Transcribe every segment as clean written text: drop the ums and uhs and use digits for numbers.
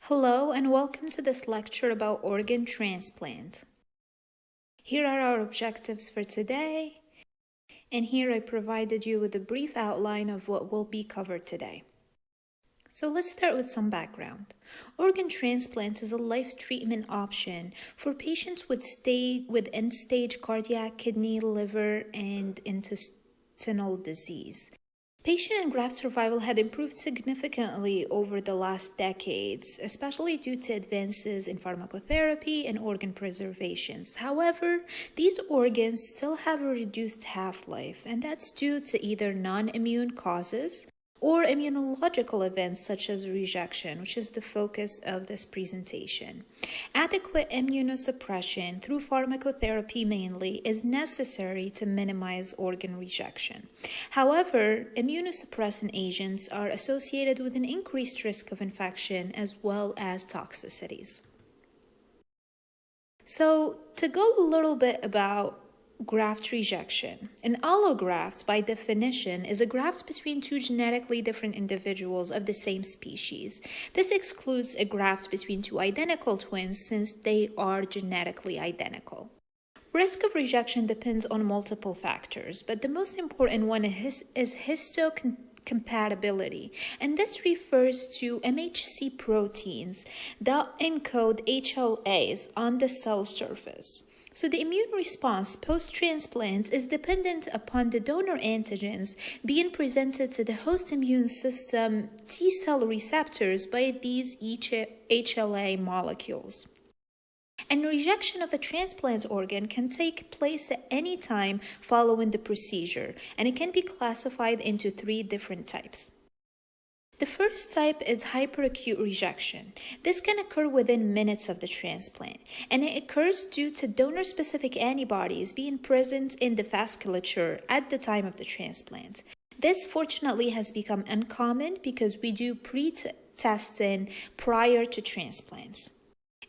Hello and welcome to this lecture about organ transplant. Here are our objectives for today, and here I provided you with a brief outline of what will be covered today. So let's start with some background. Organ transplant is a life treatment option for patients with end-stage cardiac, kidney, liver, and intestinal disease. Patient and graft survival had improved significantly over the last decades, especially due to advances in pharmacotherapy and organ preservations. However, these organs still have a reduced half-life, and that's due to either non-immune causes or immunological events such as rejection, which is the focus of this presentation. Adequate immunosuppression through pharmacotherapy mainly is necessary to minimize organ rejection. However, immunosuppressant agents are associated with an increased risk of infection as well as toxicities. So, to go a little bit about graft rejection. An allograft, by definition, is a graft between two genetically different individuals of the same species. This excludes a graft between two identical twins since they are genetically identical. Risk of rejection depends on multiple factors, but the most important one is histocompatibility, and this refers to MHC proteins that encode HLAs on the cell surface. So the immune response post-transplant is dependent upon the donor antigens being presented to the host immune system T-cell receptors by these HLA molecules. And rejection of a transplant organ can take place at any time following the procedure, and it can be classified into three different types. The first type is hyperacute rejection. This can occur within minutes of the transplant, and it occurs due to donor-specific antibodies being present in the vasculature at the time of the transplant. This fortunately has become uncommon because we do pre-testing prior to transplants.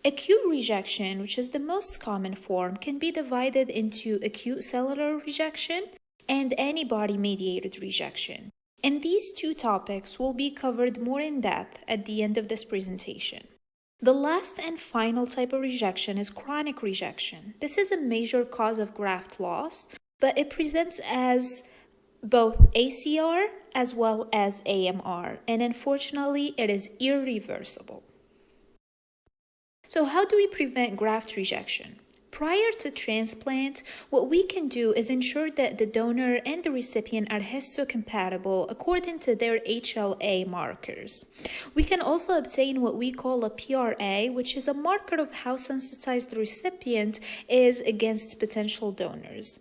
Acute rejection, which is the most common form, can be divided into acute cellular rejection and antibody-mediated rejection. And these two topics will be covered more in depth at the end of this presentation. The last and final type of rejection is chronic rejection. This is a major cause of graft loss, but it presents as both ACR as well as AMR, and unfortunately, it is irreversible. So how do we prevent graft rejection? Prior to transplant, what we can do is ensure that the donor and the recipient are histocompatible according to their HLA markers. We can also obtain what we call a PRA, which is a marker of how sensitized the recipient is against potential donors.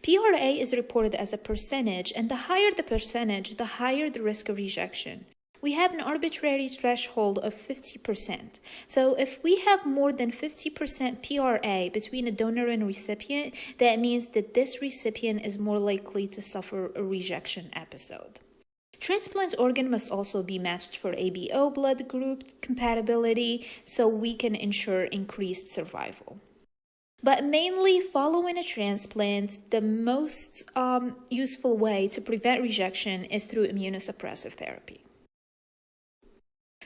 PRA is reported as a percentage, and the higher the percentage, the higher the risk of rejection. We have an arbitrary threshold of 50%. So if we have more than 50% PRA between a donor and recipient, that means that this recipient is more likely to suffer a rejection episode. Transplant organ must also be matched for ABO blood group compatibility so we can ensure increased survival. But mainly following a transplant, the most useful way to prevent rejection is through immunosuppressive therapy.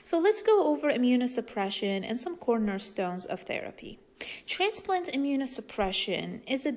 So let's go over immunosuppression and some cornerstones of therapy. Transplant immunosuppression is a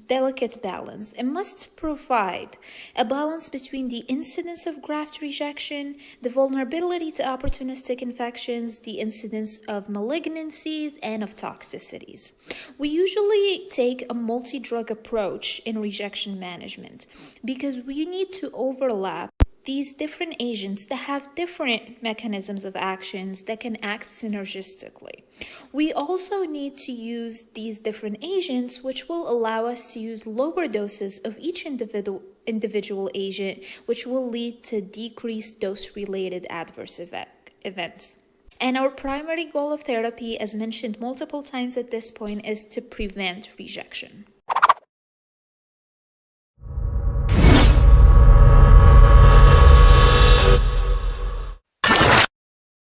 delicate balance. It must provide a balance between the incidence of graft rejection, the vulnerability to opportunistic infections, the incidence of malignancies, and of toxicities. We usually take a multi-drug approach in rejection management because we need to overlap these different agents that have different mechanisms of actions that can act synergistically. We also need to use these different agents, which will allow us to use lower doses of each individual agent, which will lead to decreased dose-related adverse events. And our primary goal of therapy, as mentioned multiple times at this point, is to prevent rejection.